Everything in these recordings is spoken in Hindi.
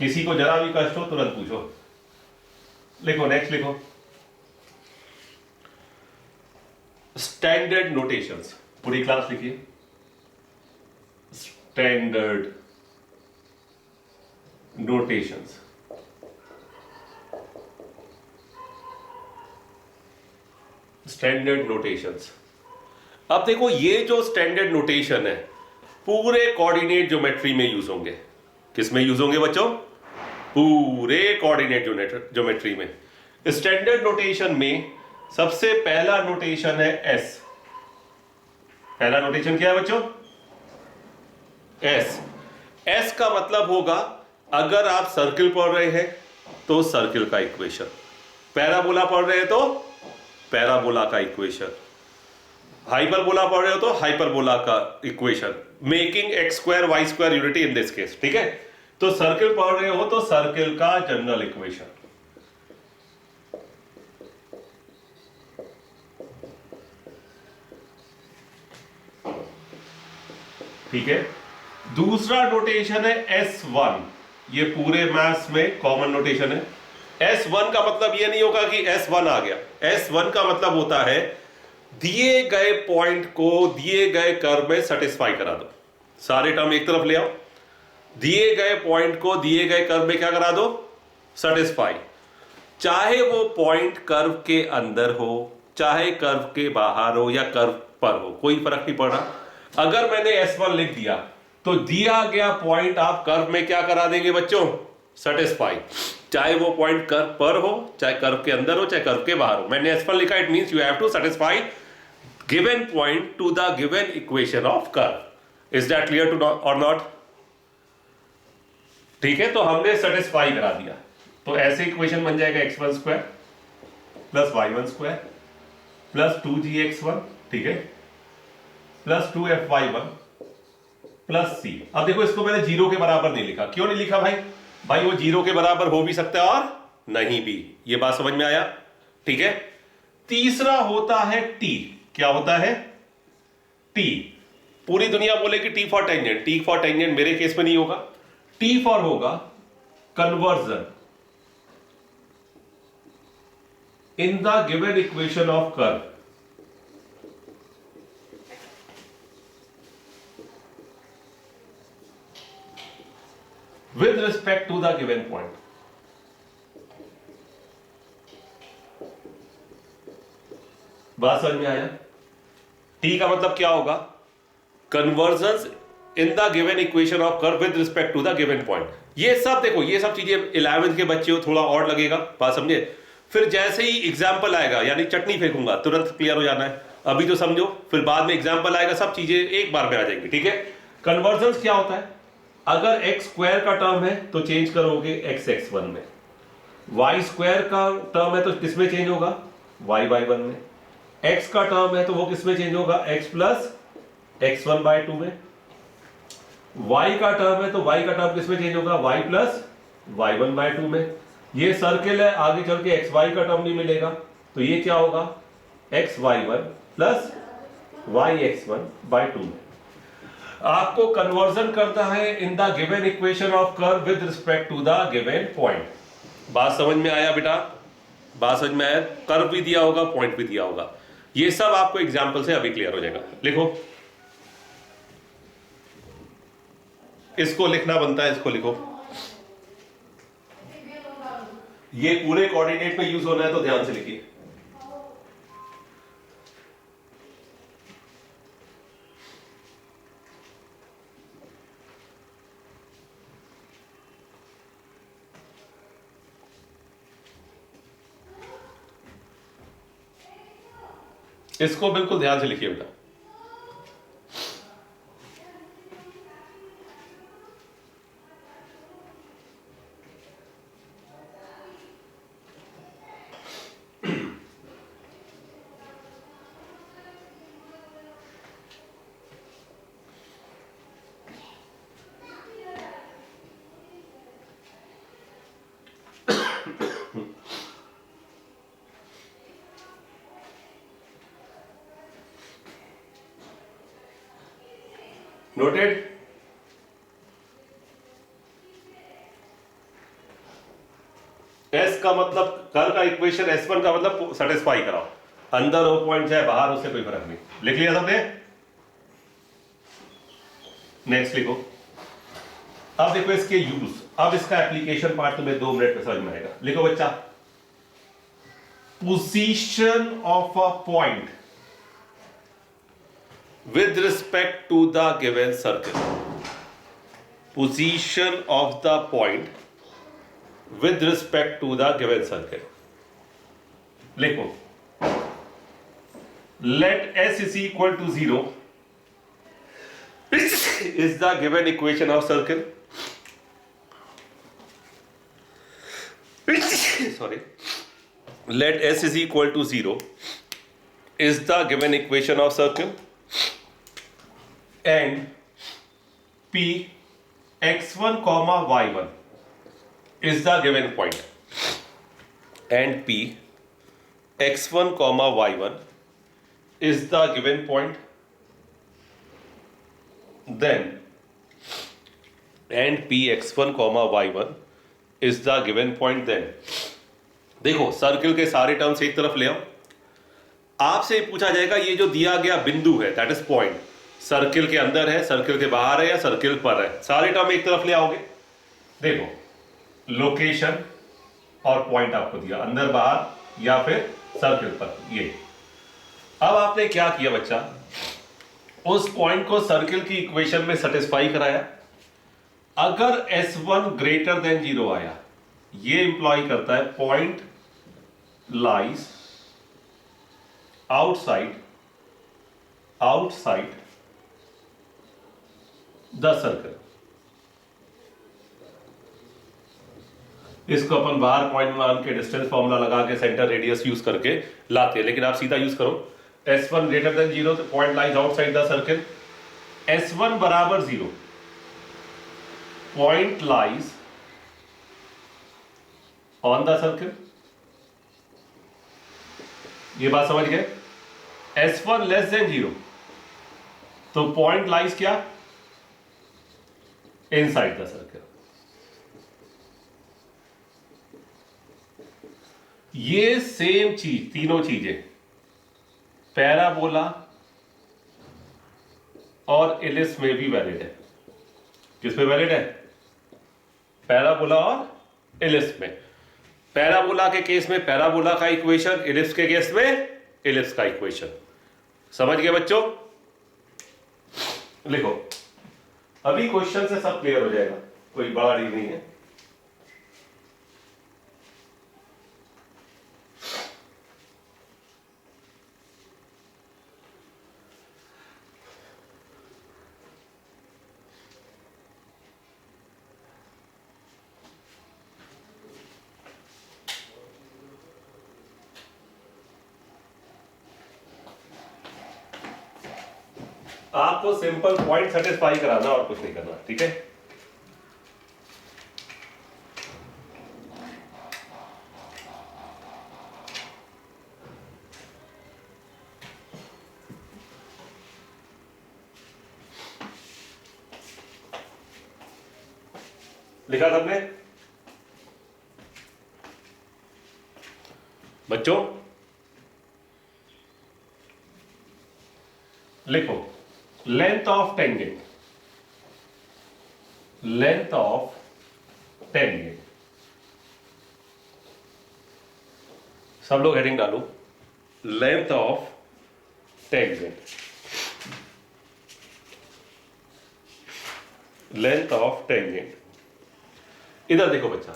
किसी को जरा भी कष्ट हो तुरंत पूछो। लिखो, नेक्स्ट लिखो। स्टैंडर्ड नोटेशंस, पूरी क्लास लिखिए। Standard notations. Standard notations. अब देखो, ये जो स्टैंडर्ड नोटेशन है पूरे कोऑर्डिनेट ज्योमेट्री में यूज होंगे। किस में यूज होंगे बच्चों? पूरे कोऑर्डिनेट ज्योमेट्री में। स्टैंडर्ड नोटेशन में सबसे पहला नोटेशन है एस। पहला नोटेशन क्या है बच्चों? एस। एस का मतलब होगा, अगर आप सर्किल पढ़ रहे हैं तो सर्किल का इक्वेशन, पैराबोला पढ़ रहे हैं तो पैराबोला का इक्वेशन, हाइपरबोला पढ़ रहे हो तो हाइपरबोला का equation, making x square y square unity in this case. ठीक है, तो सर्किल पढ़ रहे हो तो सर्किल का जनरल इक्वेशन। ठीक है, दूसरा नोटेशन है S1। ये पूरे मैथ्स में कॉमन नोटेशन है। S1 का मतलब ये नहीं होगा कि S1 आ गया। S1 का मतलब होता है दिए गए पॉइंट को दिए गए कर्व में सेटिस्फाई करा दो। सारे टर्म एक तरफ ले आओ, दिए गए पॉइंट को दिए गए कर्व में क्या करा दो? सेटिस्फाई। चाहे वो पॉइंट कर्व के अंदर हो, चाहे कर्व के बाहर हो या कर्व पर हो, कोई फर्क नहीं पड़ रहा। अगर मैंने S1 लिख दिया तो दिया गया पॉइंट आप कर्व में क्या करा देंगे बच्चों? सेटिस्फाई। चाहे वो पॉइंट कर्व पर हो, चाहे कर्व के अंदर हो, चाहे कर्व के बाहर हो। मैंने S1 लिखा, it means you have to satisfy given point to the given equation of curve. Is that clear to और नॉट? ठीक है, तो हमने सेटिस्फाई करा दिया, तो ऐसे इक्वेशन बन जाएगा x1 square plus y1 square plus 2gx1, ठीक है, प्लस 2fy1 प्लस c। अब देखो, इसको मैंने जीरो के बराबर नहीं लिखा। क्यों नहीं लिखा भाई? भाई वो जीरो के बराबर हो भी सकता है और नहीं भी। ये बात समझ में आया? ठीक है, तीसरा होता है t। क्या होता है? t। पूरी दुनिया बोले कि t for tangent, t for tangent मेरे केस में नहीं होगा। t फॉर होगा conversion in the given equation of curve with respect to the given point। बात समझ में आया? T का मतलब क्या होगा? Conversion in the given equation of curve with respect to the given point. ये सब देखो, ये सब चीजें 11th के बच्चे हो थोड़ा और लगेगा, बात समझे? फिर जैसे ही एग्जाम्पल आएगा, यानी चटनी फेंकूंगा, तुरंत क्लियर हो जाना है। अभी तो समझो, फिर बाद में एग्जाम्पल आएगा, सब चीजें एक बार में आ जाएंगी। ठीक है, कन्वर्जन क्या होता है? अगर x स्क्वायर का टर्म है तो चेंज करोगे x(x1) में, y स्क्वायर का टर्म है तो किसमें चेंज होगा? y(y1) में, x का टर्म है तो वो किसमें चेंज होगा? x प्लस x1/2 में, y का टर्म है तो y का टर्म किसमें चेंज होगा? y प्लस y1/2 में। ये सर्किल है, आगे चल के xy का टर्म नहीं मिलेगा, तो ये क्या होगा? xy1 प्लस yx1/2 में। आपको कन्वर्जन करता है in the given equation of curve with respect to the given point. बात समझ में आया बेटा? बात समझ में आया? कर्व भी दिया होगा, पॉइंट भी दिया होगा। ये सब आपको एग्जांपल से अभी क्लियर हो जाएगा। लिखो, इसको लिखना बनता है, इसको लिखो। ये पूरे कोऑर्डिनेट पे यूज होना है तो ध्यान से लिखिए। इसको बिल्कुल ध्यान से लिखिए बेटा। नोटेड? एस का मतलब कर्ल का इक्वेशन, S1 का मतलब सेटिस्फाई कराओ, अंदर हो पॉइंट चाहे बाहर, उससे कोई फर्क नहीं। लिख लिया सबने? नेक्स्ट लिखो। अब देखो इसके यूज, अब इसका एप्लीकेशन पार्ट तुम्हें 2 मिनट में समझ में आएगा। लिखो बच्चा, position of a point with respect to the given circle. Position of the point with respect to the given circle. लिखो, let S is equal to 0 is the given equation of circle. Sorry. Let S is equal to 0 is the given equation of circle. And P x1 comma y1 is the given point, and P x1 comma y1 is the given point, then and P x1 comma y1 is the given point, then देखो सर्किल के सारे टर्म्स एक तरफ ले आओ, आपसे पूछा जाएगा ये जो दिया गया बिंदु है दैट इज पॉइंट, सर्किल के अंदर है, सर्किल के बाहर है या सर्किल पर है, सारे टर्म एक तरफ ले आओगे। देखो लोकेशन और पॉइंट आपको दिया, अंदर बाहर या फिर सर्किल पर, ये। अब आपने क्या किया बच्चा, उस पॉइंट को सर्किल की इक्वेशन में सेटिस्फाई कराया। अगर S1 ग्रेटर देन 0 आया, ये इंप्लॉय करता है point lies outside the circle. इसको अपन बाहर पॉइंट मान के डिस्टेंस फॉर्मूला लगा के सेंटर रेडियस यूज करके लाते हैं, लेकिन आप सीधा यूज करो S1 ग्रेटर देन 0 तो point lies outside the circle, S1 बराबर 0 point lies on the circle. ये बात समझ गए? S1 लेस देन 0 तो पॉइंट लाइज क्या, इनसाइड द सर्कल। ये सेम चीज, तीनों चीजें पैराबोला और इलिप्स में भी वैलिड है। किसमें वैलिड है? पैराबोला और इलिप्स में। पैराबोला के केस में पैराबोला का इक्वेशन, इलिप्स के केस में इलिप्स का इक्वेशन। समझ गए बच्चों? लिखो, अभी क्वेश्चन से सब क्लियर हो जाएगा, कोई बड़ा डील नहीं है। आपको सिंपल पॉइंट सेटिस्फाई कराना और कुछ नहीं करना, ठीक है? लिखा सबने बच्चों? लिखो, length of tangent, length of tangent, सब लोग हेडिंग डालो, length of tangent, length of tangent. इधर देखो बच्चा,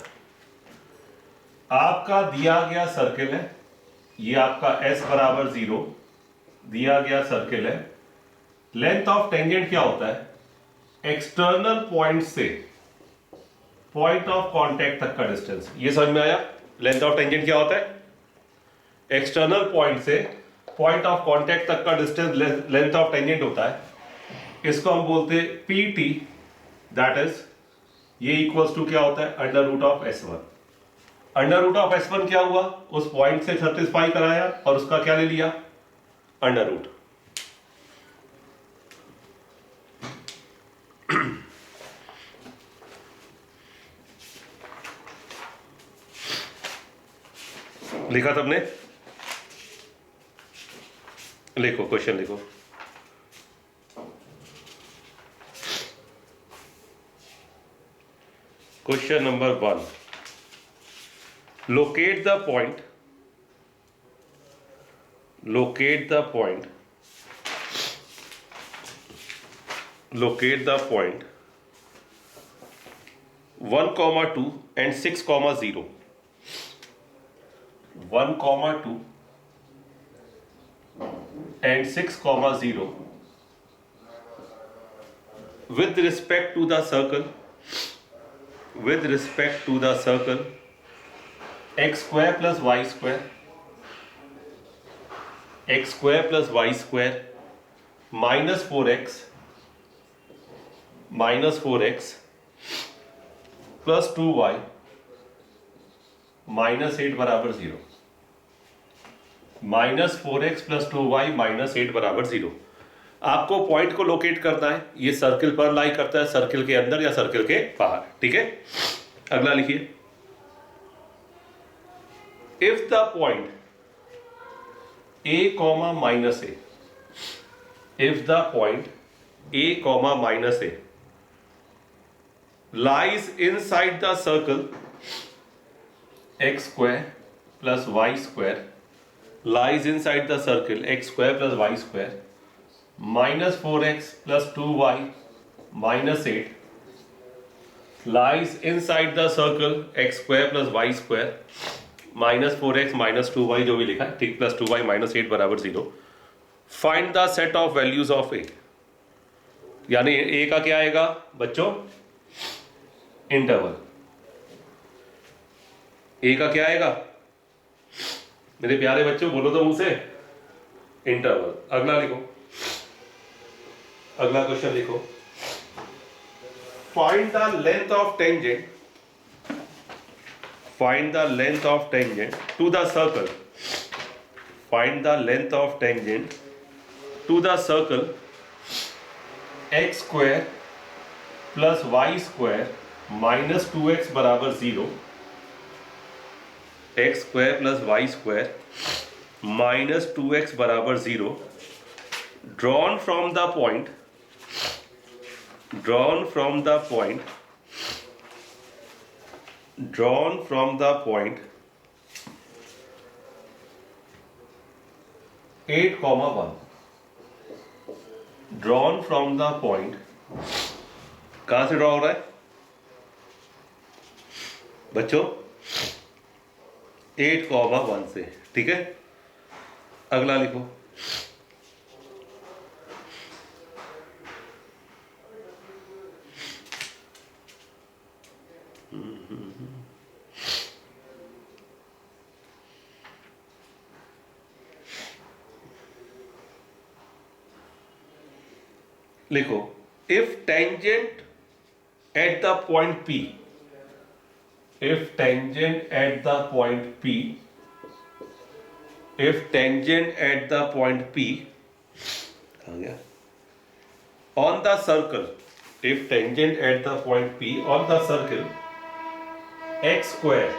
आपका दिया गया सर्किल है, ये आपका S बराबर 0 दिया गया सर्किल है। लेंथ ऑफ टेंजेंट क्या होता है? एक्सटर्नल पॉइंट से पॉइंट ऑफ कांटेक्ट तक का डिस्टेंस। ये समझ में आया? लेंथ ऑफ टेंजेंट क्या होता है? एक्सटर्नल पॉइंट से पॉइंट ऑफ कांटेक्ट तक का डिस्टेंस लेंथ ऑफ टेंजेंट होता है। इसको हम बोलते हैं PT, दैट इज ये इक्वल्स टू क्या होता है? Under root of S1। Under root of S1 क्या हुआ? उस पॉइंट से सेटिस्फाई कराया और उसका क्या ले लिया? Under root. लिखा सबने? लिखो, क्वेश्चन लिखो। Question number 1, locate the point, locate the point, locate the point 1, 2 and 6, 0. 1, 2 and 6, 0 with respect to the circle, with respect to the circle x square plus y square, x square plus y square minus 4x plus 2y minus 8 बराबर 0। Minus 4x plus 2y minus 8 बराबर 0। आपको पॉइंट को लोकेट करना है। ये सर्किल पर लाई करता है, सर्किल के अंदर या सर्किल के बाहर। ठीक है, अगला लिखिए। If the point a, minus a, if the point a, minus a lies inside the circle x square plus y square, lies inside the circle x square plus y square minus 4x plus 2y minus 8 lies inside the circle x square plus y square minus 4x minus 2y, जो भी लिखा है ठीक, प्लस 2y minus 8 बराबर 0। Find the set of values of A, यानी ए का क्या आएगा बच्चों? इंटरवल। ए का क्या आएगा मेरे प्यारे बच्चों, बोलो तो मुंह से, इंटरवल। अगला लिखो, अगला क्वेश्चन लिखो। Find the length of tangent, find the length of tangent to the circle, find the length of tangent to the circle x square plus y square minus 2x बराबर 0, x square plus y square minus 2x बराबर 0, drawn from the point, drawn from the point, drawn from the point 8, 1, drawn from the point, कहां से ड्रॉ हो रहा है बच्चों? 8, 1 से। ठीक है, अगला लिखो। लिखो, if tangent at the point P, if tangent at the point P, if tangent at the point P, आ गया, on the circle, if tangent at the point P on the circle x square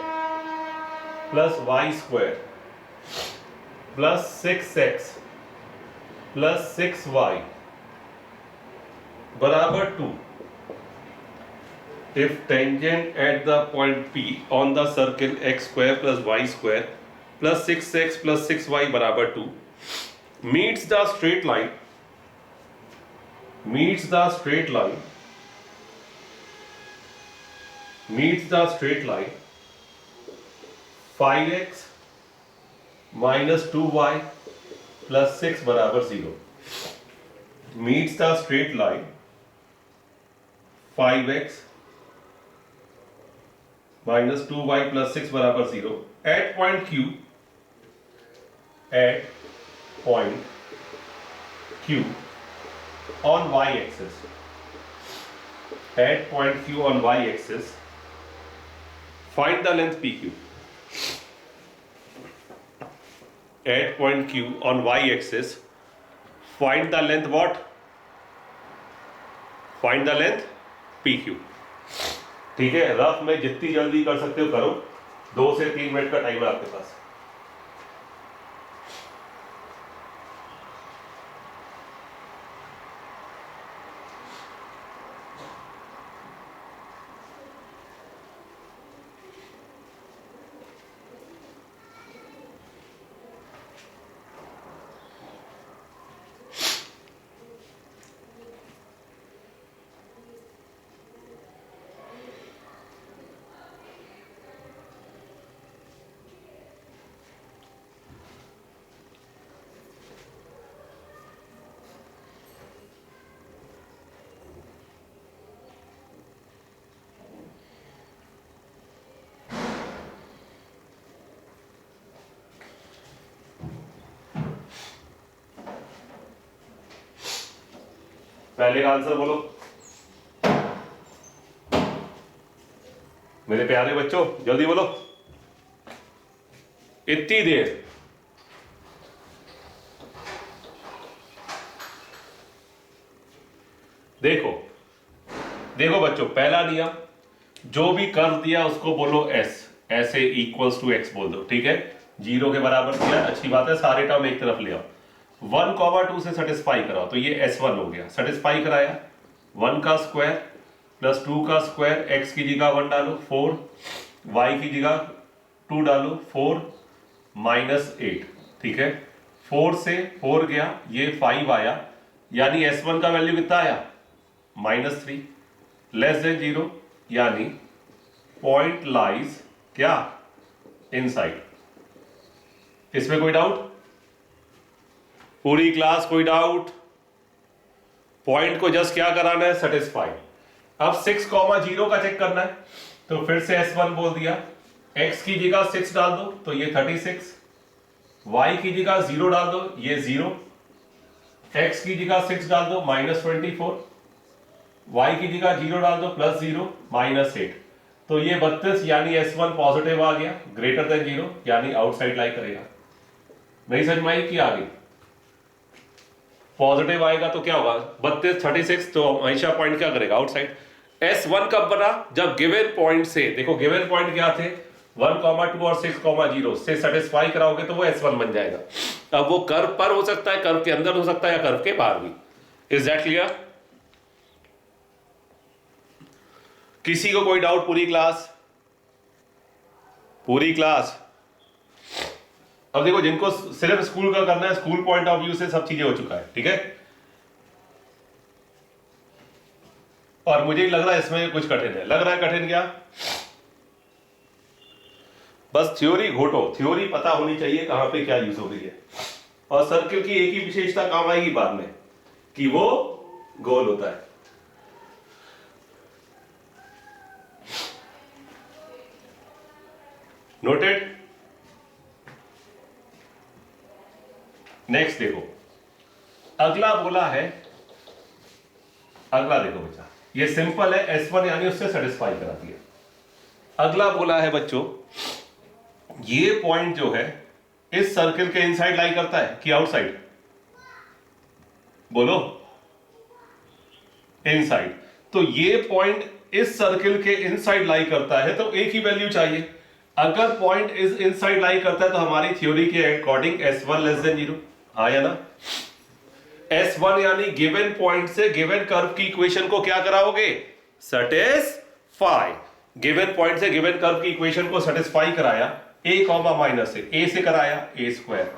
plus y square plus 6x plus 6y बराबर 2, if tangent at the point P on the circle x square plus y square plus 6x plus 6y बराबर 2 meets the straight line, meets the straight line, meets the straight line 5x minus 2y plus 6 बराबर 0, meets the straight line 5x minus 2y plus 6 बराबर 0 at point Q, at point Q on y axis, at point Q on y axis, find the length PQ, at point Q on y axis, find the length what? Find the length PQ। ठीक है, रफ में जितनी जल्दी कर सकते हो करो, 2 से 3 मिनट का टाइम है आपके पास। पहले का आंसर बोलो मेरे प्यारे बच्चों, जल्दी बोलो। इतनी देर देखो देखो बच्चों, पहला नियम, जो भी कर्व दिया उसको बोलो एस, ऐसे इक्वल्स टू एक्स बोल दो, ठीक है। 0 के बराबर दिया, अच्छी बात है, सारे टर्म एक तरफ ले आओ। 1, 2 से सेटिस्फाई कराओ, तो ये S1 हो गया, सेटिस्फाई कराया। 1 का स्क्वायर प्लस 2 का स्क्वायर, x की जगह 1 डालो 4, y की जगह 2 डालो 4 माइनस 8, ठीक है। 4 से 4 गया, ये 5 आया, यानी S1 का वैल्यू कितना आया -3, लेस देन 0, यानी पॉइंट लाइज क्या इनसाइड। इसमें कोई डाउट? पूरी क्लास कोई डाउट? पॉइंट को जस्ट क्या कराना है, सेटिस्फाई। अब 6,0 का चेक करना है, तो फिर से S1 बोल दिया, x की जगह 6 डाल दो तो ये 36, y की जगह 0 डाल दो ये 0, x की जगह 6 डाल दो -24, y की जगह 0 डाल दो +0 -8, तो ये 32, यानी S1 पॉजिटिव आ गया, ग्रेटर देन 0, यानी आउटसाइड लाई करेगा। नहीं समझ में आई कि आ गई? पॉजिटिव आएगा तो क्या होगा, 32 36, तो हमेशा पॉइंट क्या करेगा, आउटसाइड। S1 कब बना, जब गिवन पॉइंट से, देखो गिवन पॉइंट क्या थे 1, 2 और 6,0 से सेटिस्फाई कराओगे तो वो S1 बन जाएगा। अब वो कर्व पर हो सकता है, कर्व के अंदर हो सकता है, या कर्व के बाहर भी। Is that clear? किसी को कोई डाउट? पूरी क्लास, पूरी क्लास। अब देखो, जिनको सिर्फ स्कूल का करना है, स्कूल पॉइंट ऑफ व्यू से सब चीजें हो चुका है, ठीक है। और मुझे लग रहा है इसमें कुछ कठिन है, लग रहा है कठिन क्या? बस थ्योरी घोटो, थ्योरी पता होनी चाहिए कहां पे क्या यूज हो रही है। और सर्किल की एक ही विशेषता काम आएगी बाद में, कि वो गोल होता है। नोटेड? नेक्स्ट देखो, अगला बोला है, अगला देखो बच्चा, ये सिंपल है, S1 यानी उससे सेटिस्फाई करा दिया। अगला बोला है बच्चों, ये पॉइंट जो है इस सर्किल के इनसाइड लाई करता है कि आउटसाइड? बोलो, इनसाइड। तो ये पॉइंट इस सर्किल के इनसाइड लाई करता है, तो एक ही वैल्यू चाहिए। अगर पॉइंट इस इनसाइड लाई करता है तो हमारी थ्योरी के अकॉर्डिंग S1 लेस देन 0, आया ना। S1 यानी गिवन पॉइंट से गिवन कर्व की इक्वेशन को क्या कराओगे, सेटिस्फाई। गिवन पॉइंट से गिवन कर्व की इक्वेशन को सेटिस्फाई कराया, a कॉमा माइनस ए से कराया a स्क्वायर,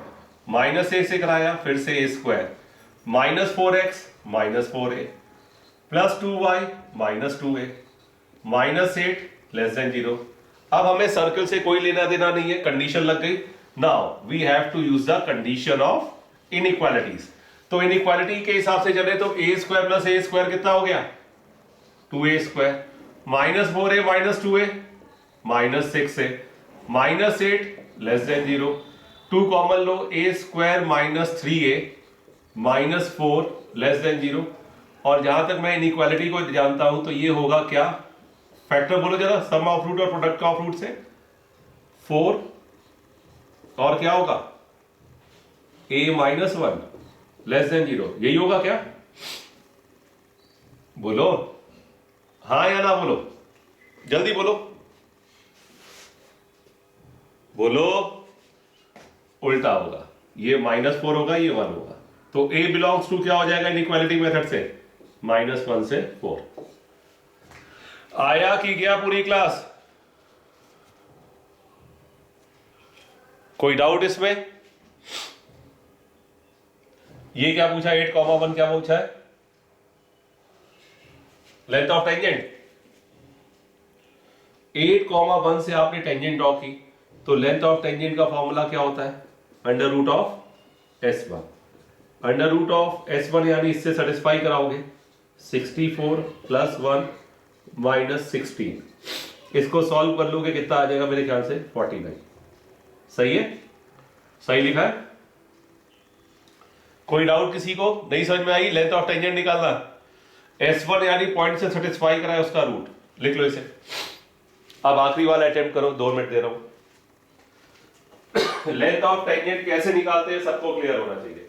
माइनस ए से कराया फिर से a square, -4x -4a plus 2y -2a -8 less than 0। अब हमें सर्कल से कोई लेना देना नहीं है, कंडीशन लग गई। Now we have to use the condition of inequalities. तो इनइक्वालिटी के हिसाब से चले तो a square plus a square कितना हो गया, 2a square, -4a -2a -6a -8 less than 0, 2 common लो, a square -3a -4 less than 0। और जहां तक मैं इनइक्वालिटी को जानता हूं तो ये होगा क्या, फैक्टर बोलो जरा, सम ऑफ रूट और प्रोडक्ट का ऑफ रूट से 4, और क्या होगा a -1 लेस देन 0, यही होगा क्या? बोलो हाँ या ना, बोलो जल्दी बोलो, बोलो। उल्टा होगा, ये -4 होगा, ये 1 होगा, तो a बिलोंग्स टू क्या हो जाएगा इनइक्वालिटी मेथड से, -1 से 4। आया कि गया पूरी क्लास? कोई डाउट इसमें? ये क्या पूछा, 8,1 क्या पूछा है, लेंथ ऑफ टेंजेंट। 8,1 से आपने टेंजेंट ड्रॉ की, तो लेंथ ऑफ टेंजेंट का फॉर्मूला क्या होता है, √S1। √S1 यानी इससे सेटिस्फाई कराओगे, 64 + 1 -16, इसको सॉल्व कर लोगे कितना आ जाएगा, मेरे ख्याल से 49। सही है, सही लिखा है। कोई डाउट किसी को? नहीं समझ में आई? लेंथ ऑफ टेंजेंट निकालना S1 यानी पॉइंट से सेटिस्फाई करा है उसका रूट, लिख लो इसे। अब आखिरी वाला अटेम्प्ट करो, 2 मिनट दे रहा हूं। लेंथ ऑफ टेंजेंट कैसे निकालते हैं सबको क्लियर होना चाहिए।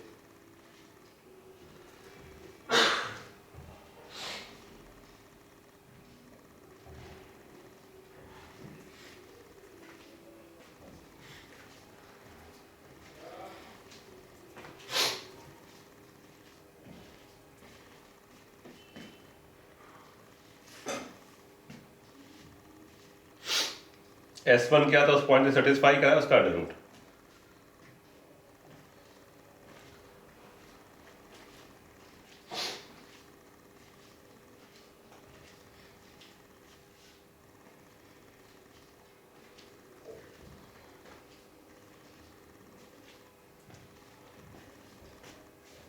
S1 क्या था, उस पॉइंट से सेटिस्फाई करा है उसका under root.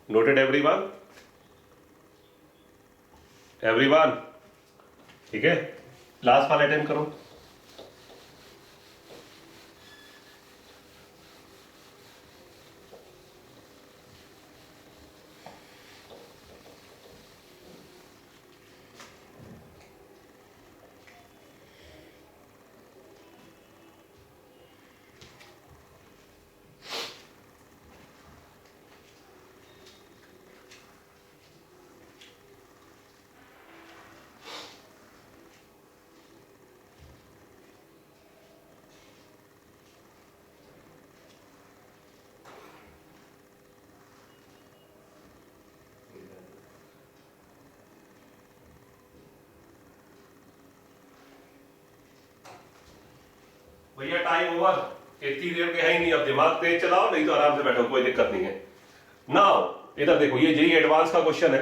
Noted everyone? Everyone ठीक है, लास्ट वाला अटेम्प्ट करो। भैया टाइम ओवर, इतनी देर के है ही नहीं, अब दिमाग तेज चलाओ, नहीं तो आराम से बैठो, कोई दिक्कत नहीं है। नाउ इधर देखो, ये जेई एडवांस का क्वेश्चन है,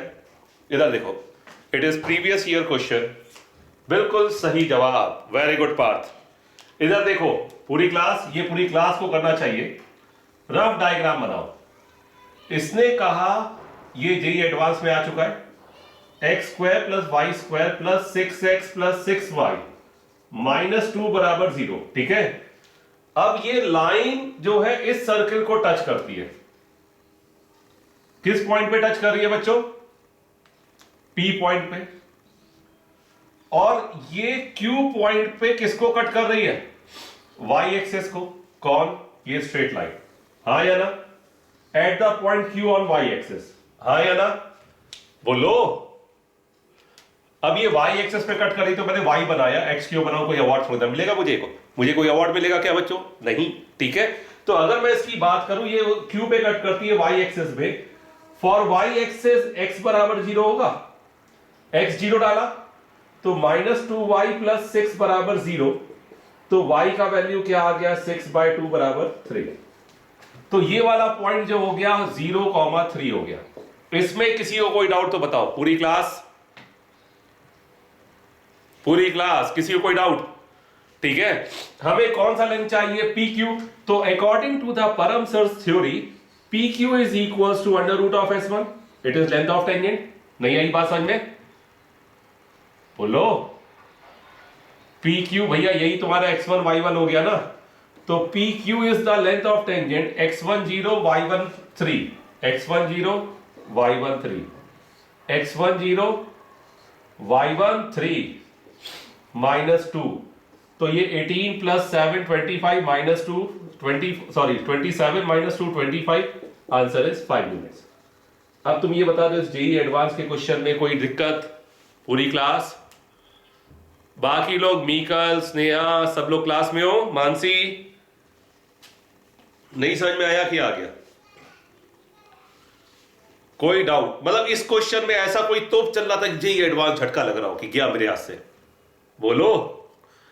इधर देखो, it is previous year question, बिल्कुल सही जवाब, वेरी गुड पार्थ। इधर देखो पूरी क्लास, ये पूरी क्लास को करना चाहिए, रफ डायग्राम बनाओ। इसने कहा ये जेई एडवांस में आ चुका है, x² + y² + 6x + 6y -2 = 0, ठीक है। अब ये लाइन जो है इस सर्कल को टच करती है, किस पॉइंट पे टच कर रही है बच्चों? P पॉइंट पे। और ये Q पॉइंट पे किसको कट कर रही है? Y एक्सेस को। कौन? ये स्ट्रेट लाइन, हाँ या ना? At the point Q on Y axis, हाँ या ना? बोलो। अब ये Y एक्सेस पे कट करी तो मैंने Y बनाया, X क्यों बनाऊं? कोई अवार्ड थोड़ा मिलेगा मुझे कोई अवार्ड मिलेगा क्या बच्चों? नहीं, ठीक है। तो अगर मैं इसकी बात करूं, ये Q पे कट करती है Y एक्सेस पे, फॉर Y एक्सेस X = 0 होगा, X 0 डाला तो -2y + 6 = 0, तो Y का वैल्यू क्या आ गया? 6/2 = 3। तो ये वाला पॉइंट जो हो गया 0,3 हो गया। इसमें किसी को कोई डाउट तो बताओ, पूरी क्लास किसी को कोई डाउट? ठीक है, हमें कौन सा लेंथ चाहिए? PQ। तो अकॉर्डिंग टू द परमसर्स theory, PQ = √S1, it is length of tangent. नहीं आई बात समझ में? बोलो। PQ भैया यही तुम्हारा x1 y1 हो गया ना, तो PQ is the length of tangent x10 y13, x10 y13, x10 y13 -2, तो ये 18 + 7 25 -2 27 -2 25, आंसर इज 5 मिनट्स। अब तुम ये बता दो, इस जेई एडवांस के क्वेश्चन में कोई दिक्कत? पूरी क्लास, बाकी लोग, मीकल, स्नेहा, सब लोग क्लास में हो? मानसी, नहीं समझ में आया कि आ गया? कोई डाउट? मतलब इस क्वेश्चन में ऐसा कोई तोप चल रहा था कि जेई एडवांस झटका लग रहा हो कि गया मेरे हाथ से? बोलो।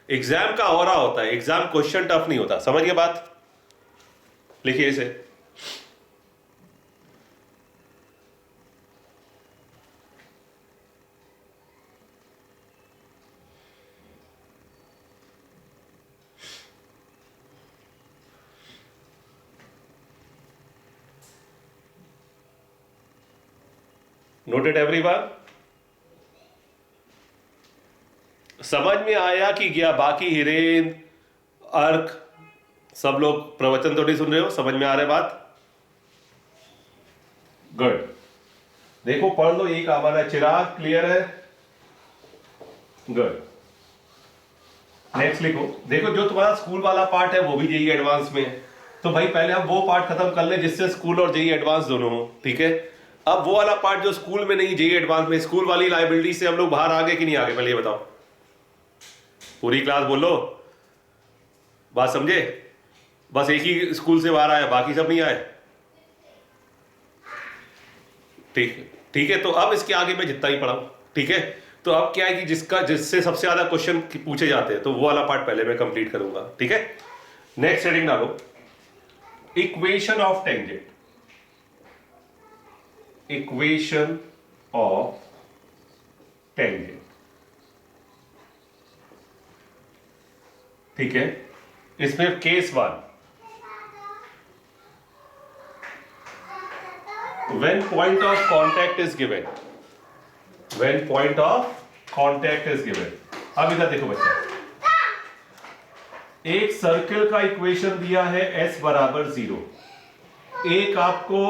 एग्जाम का ऑरा होता है, एग्जाम क्वेश्चन टफ नहीं होता, समझ गए बात? लिखिए इसे। Noted everyone? समझ में आया कि गया? बाकी हिरेन, अर्क, सब लोग प्रवचन तो नहीं सुन रहे हो? समझ में आ रहा है बात? गुड। देखो पढ़ लो, एक हमारा चिराग क्लियर है, गुड। नेक्स्ट लिखो, देखो जो तुम्हारा स्कूल वाला पार्ट है वो भी जेईई एडवांस में है, तो भाई पहले हम वो पार्ट खत्म कर लें जिससे स्कूल और जेईई एडवांस दोनों हो, ठीक है। अब वो वाला पार्ट जो स्कूल में नहीं, जेईई एडवांस में, स्कूल वाली लाइबिलिटी से हम लोग बाहर आ गए कि नहीं आ गए, पहले ये बताओ, पूरी क्लास बोलो, बात समझे? बस एक ही स्कूल से बाहर आया, बाकी सब नहीं आए, ठीक है। तो अब इसके आगे मैं जितना ही पढ़ाऊं, ठीक है। तो अब क्या है कि जिससे सबसे ज्यादा क्वेश्चन पूछे जाते हैं, तो वो वाला पार्ट पहले मैं कंप्लीट करूंगा, ठीक है। नेक्स्ट हेडिंग डालो, equation of tangent, equation of tangent, ठीक है। इसमें case 1, when point of contact is given, when point of contact is given, अब इधर देखो बच्चा, एक सर्किल का इक्वेशन दिया है s बराबर 0, एक आपको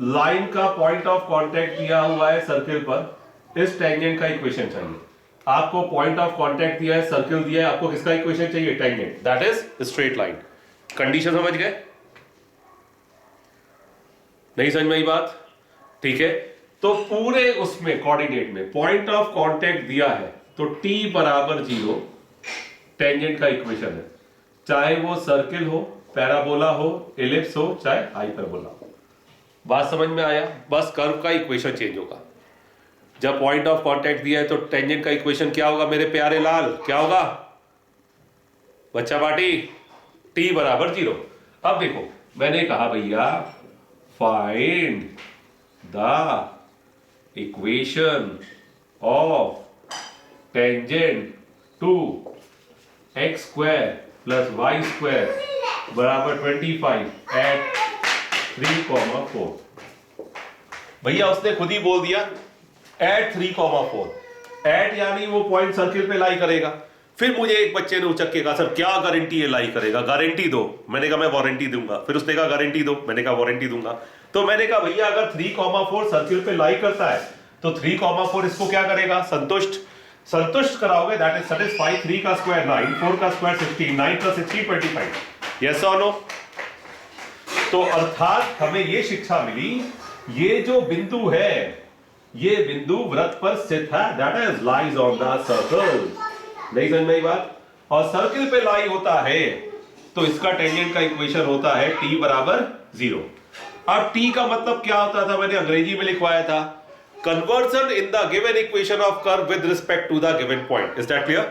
लाइन का पॉइंट ऑफ कांटेक्ट दिया हुआ है सर्किल पर, इस टेंजेंट का इक्वेशन चाहिए। आपको पॉइंट ऑफ कांटेक्ट दिया है, सर्किल दिया है, आपको किसका इक्वेशन चाहिए? Tangent, that is straight line. Condition समझ गए? नहीं समझ में आई बात? ठीक है। तो पूरे उसमें कोऑर्डिनेट में पॉइंट ऑफ कांटेक्ट दिया है, तो t बराबर 0 टेंजेंट का इक्वेशन है, चाहे वो सर्किल हो, पैराबोला हो, एलिप्स हो, चाहे हाइपरबोला हो। बात समझ में आया? बस कर्व का इक्वेशन चेंज होगा। जब पॉइंट ऑफ कांटेक्ट दिया है तो टेंजेंट का इक्वेशन क्या होगा मेरे प्यारे लाल? क्या होगा बच्चा पार्टी? t बराबर 0। अब देखो मैंने कहा भैया find the equation of tangent to x square plus y square बराबर 25 एट 3,4। भैया उसने खुद ही बोल दिया एट 3,4, एट यानी वो पॉइंट सर्किल पे लाई करेगा। फिर मुझे एक बच्चे ने उचक के कहा सर क्या गारंटी है लाई करेगा, गारंटी दो। मैंने कहा मैं वारंटी दूंगा। फिर उसने कहा गारंटी दो, मैंने कहा वारंटी दूंगा। तो मैंने कहा भैया अगर 3,4 सर्किल पे लाई करता है तो 3,4 इसको क्या करेगा? संतुष्ट कराओगे, दैट इज सेटिस्फाई। 3 का स्क्वायर 9, 4 का स्क्वायर 16, 9 प्लस 16 25। यस और नो? तो अर्थात हमें यह शिक्षा मिली, ये जो बिंदु है ये बिंदु वृत्त पर स्थित है, that is lies on the circle. नहीं समझ में आई बात? और सर्किल पे लाई होता है तो इसका टेंजेंट का इक्वेशन होता है t बराबर 0। अब t का मतलब क्या होता था मैंने अंग्रेजी में लिखवाया था, conversion in the given equation of curve with respect to the given point. Is that clear?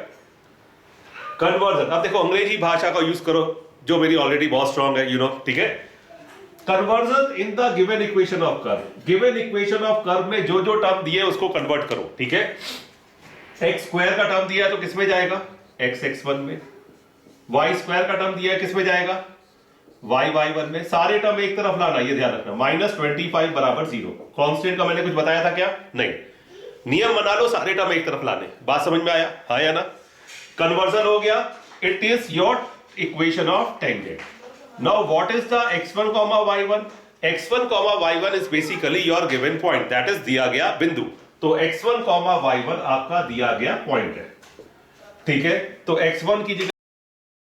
Conversion. अब देखो अंग्रेजी भाषा का यूज करो जो मेरी ऑलरेडी बहुत स्ट्रांग है, यू नो, ठीक है। Conversion in the given equation of curve, given equation of curve में जो जो टर्म दिए उसको कन्वर्ट करो, ठीक है। एक्स स्क्वायर का टर्म दिया है तो किसमें जाएगा? एक्स x1 में। वाई स्क्वायर का टर्म दिया है किसमें जाएगा? वाई y1 में। सारे टर्म एक तरफ लाना, ये ध्यान रखना। -25 बराबर 0। कांस्टेंट का मैंने कुछ बताया था क्या? नहीं। नियम बना लो, सारे टर्म एक तरफ लाने। बात समझ में आया? हाँ या ना? कन्वर्जन हो गया। It is your equation of tangent. Now what is the x1, y1? x1, y1 is basically your given point, that is दिया गया बिंदु। तो x1, y1 आपका दिया गया पॉइंट है, ठीक है। तो x1 की जगह